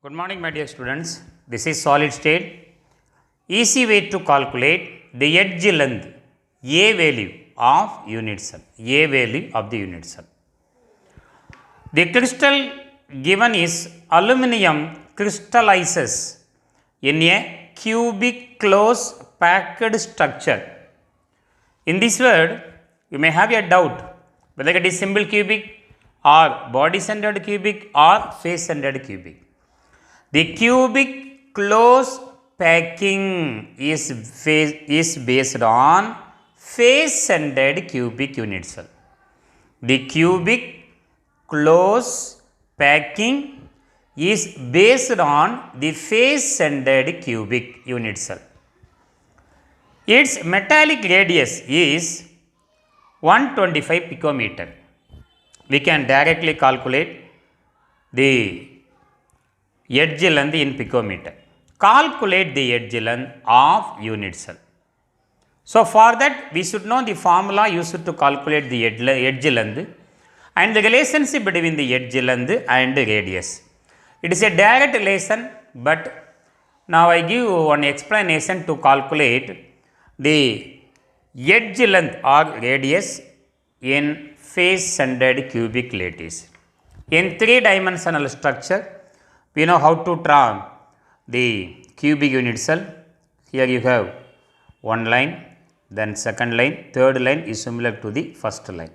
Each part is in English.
Good morning, my dear students. This is solid state. Easy way to calculate the edge length, A value of unit cell. A value of the unit cell. The crystal given is aluminum crystallizes in a cubic close packed structure. In this word, you may have a doubt whether it is simple cubic or body centered cubic or face centered cubic. The cubic close packing is based on face centered cubic unit cell. The cubic close packing is based on the face centered cubic unit cell. Its metallic radius is 125 picometer. We can directly calculate the edge length in picometer. Calculate the edge length of unit cell. So for that we should know the formula used to calculate the edge length and the relationship between the edge length and the radius. It is a direct relation, but now I give one explanation to calculate the edge length or radius in face centered cubic lattice. In 3-dimensional structure, we know how to draw the cubic unit cell. Here you have one line, then second line, third line is similar to the first line.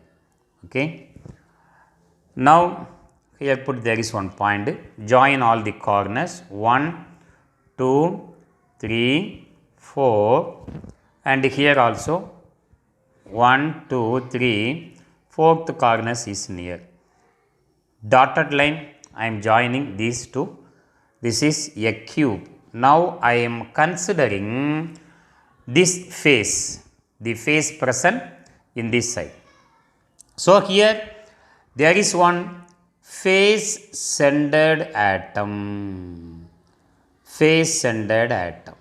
Okay. Now here put there is one point, join all the corners 1, 2, 3, 4 and here also 1, 2, 3, fourth corners is near. Dotted line I am joining these two. This is a cube. Now I am considering this face, the face present in this side. So here there is one face centered atom. Face centered atom.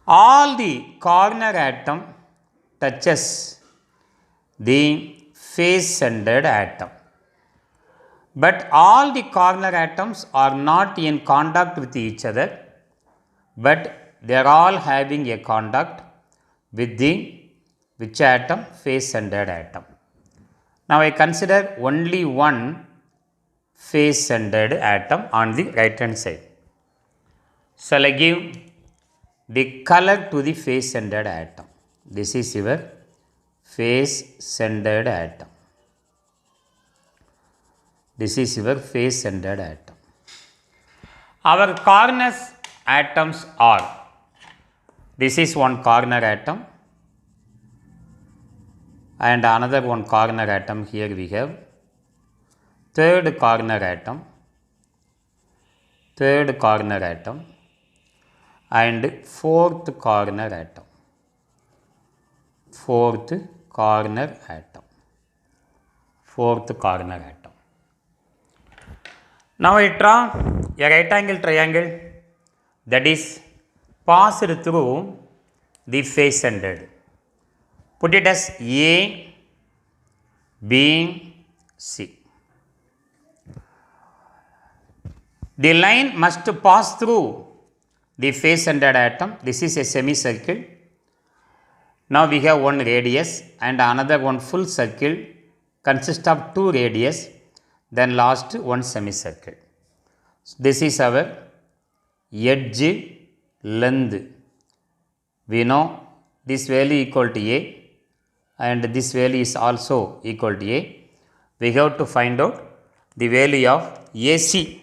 All the corner atom touches the face centered atom. But all the corner atoms are not in contact with each other, but they are all having a contact with the which atom? Face centered atom. Now I consider only one face centered atom on the right hand side. Shall I give the color to the face centered atom? This is your face centered atom. This is your face centered atom. Our corners atoms are, this is one corner atom and another one corner atom. Here we have third corner atom and fourth corner atom. Fourth corner atom. Now I draw a right angle triangle that is passed through the face centered. Put it as A, B, C. The line must pass through the face centered atom. This is a semicircle. Now we have one radius and another one full circle consists of two radius, then last one semicircle. So this is our edge length. We know this value equal to A and this value is also equal to A. We have to find out the value of AC.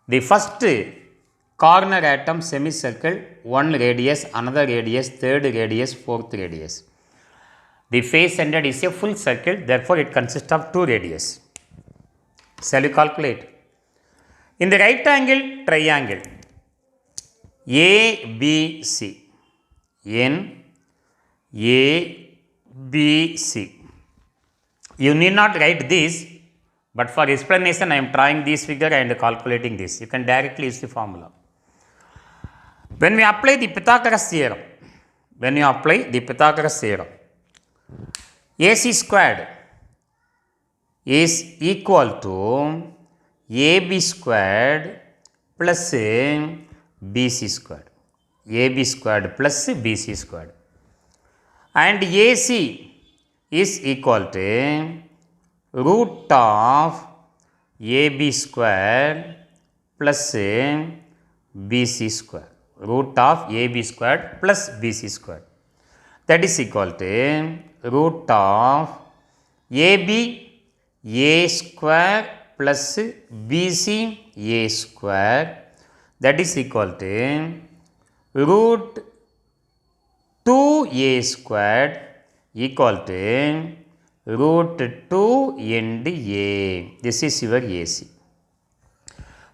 The first corner atom semicircle, one radius, another radius, third radius, fourth radius. The face centered is a full circle, therefore it consists of two radius. Shall we calculate? In the right angle triangle ABC, in ABC, you need not write this, but for explanation I am drawing this figure and calculating this. You can directly use the formula. When we apply the Pythagoras theorem, AC squared is equal to AB squared plus BC squared. AB squared plus BC squared. And AC is equal to root of AB squared plus BC squared. Root of AB squared plus BC squared. That is equal to root of AB A square plus BC A square. That is equal to root 2A squared equal to root 2 and A. This is your AC.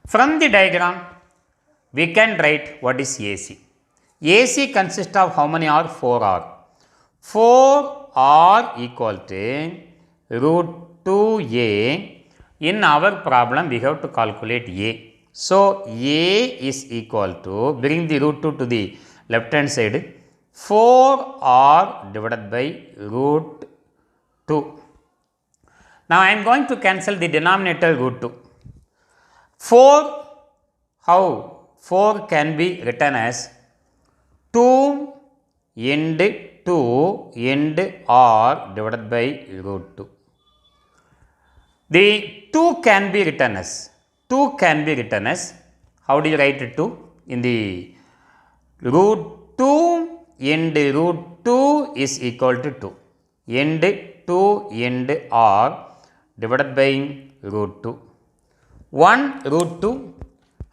From the diagram, we can write what is AC. AC consists of how many R? 4R. 4R equal to root 2A. In our problem, we have to calculate A. So, A is equal to, bring the root 2 to the left hand side, 4R divided by root 2. Now, I am going to cancel the denominator root 2. 4, how? 4 can be written as 2 and 2 and R divided by root 2. The 2 can be written as, how do you write it 2? In the root 2 and root 2 is equal to 2. And 2 and R divided by root 2. 1 root 2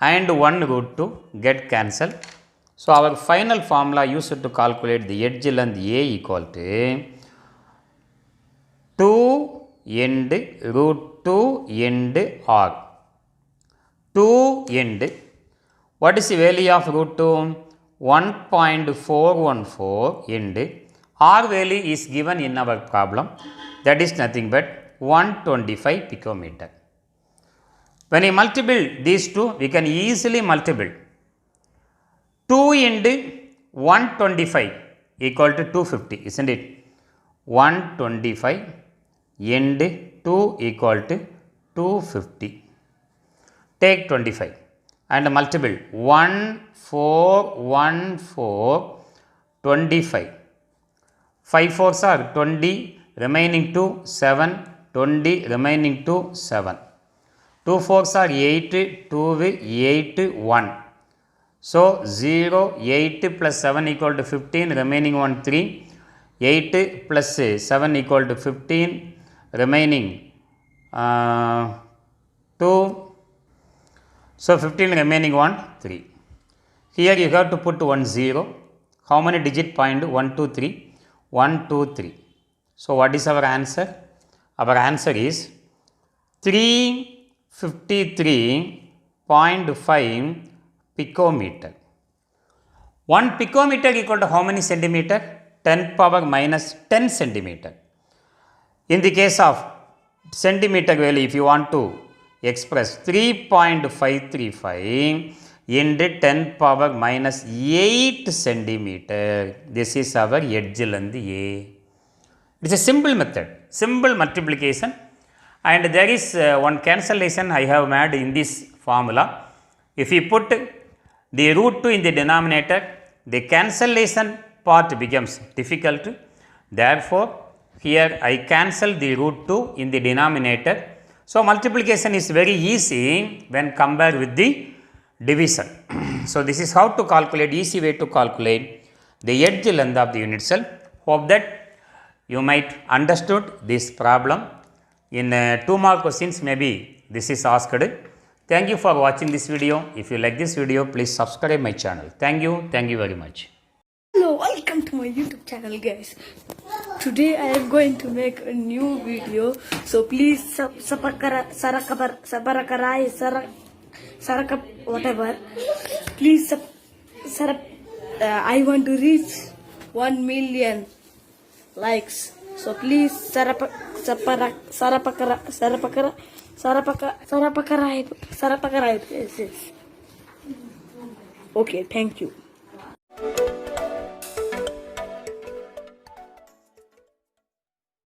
and 1 root 2 get cancelled. So, our final formula used to calculate the edge length A equal to 2 and root 2 and R. 2 and, what is the value of root 2? 1.414 and R value is given in our problem. That is nothing but 125 picometer. When you multiply these two, we can easily multiply 2 into 125 equal to 250, isn't it? 125 and 2 equal to 250. Take 25 and multiply 1414 25. 5 4s are 20, remaining 2 7, 20 remaining 2 7. 2 4s are 8, 2 8 1. So, 0, 8 plus 7 equal to 15, remaining 1 3. 8 plus 7 equal to 15, remaining 2. So, 15 remaining 1 3. Here you have to put 1 0. How many digit point? 1 2 3. 1 2 3. So, what is our answer? Our answer is 353.5 picometer. 1 picometer equal to how many centimeter? 10 power minus 10 centimeter. In the case of centimeter value, if you want to express 3.535 into 10 power minus 8 centimeter. This is our edge length A. It is a simple method, simple multiplication, and there is one cancellation I have made in this formula. If you put the root 2 in the denominator, the cancellation part becomes difficult. Therefore, here I cancel the root 2 in the denominator. So, multiplication is very easy when compared with the division. So, this is how to calculate, easy way to calculate the edge length of the unit cell. Hope that you might understood this problem. In 2 more questions maybe this is asked. Thank you for watching this video. If you like this video, please subscribe my channel. Thank you very much. Hello, welcome to my YouTube channel, guys. Today I am going to make a new video, so please whatever. Please I want to reach 1 million likes. So please sarapakara. Yes. Okay, thank you.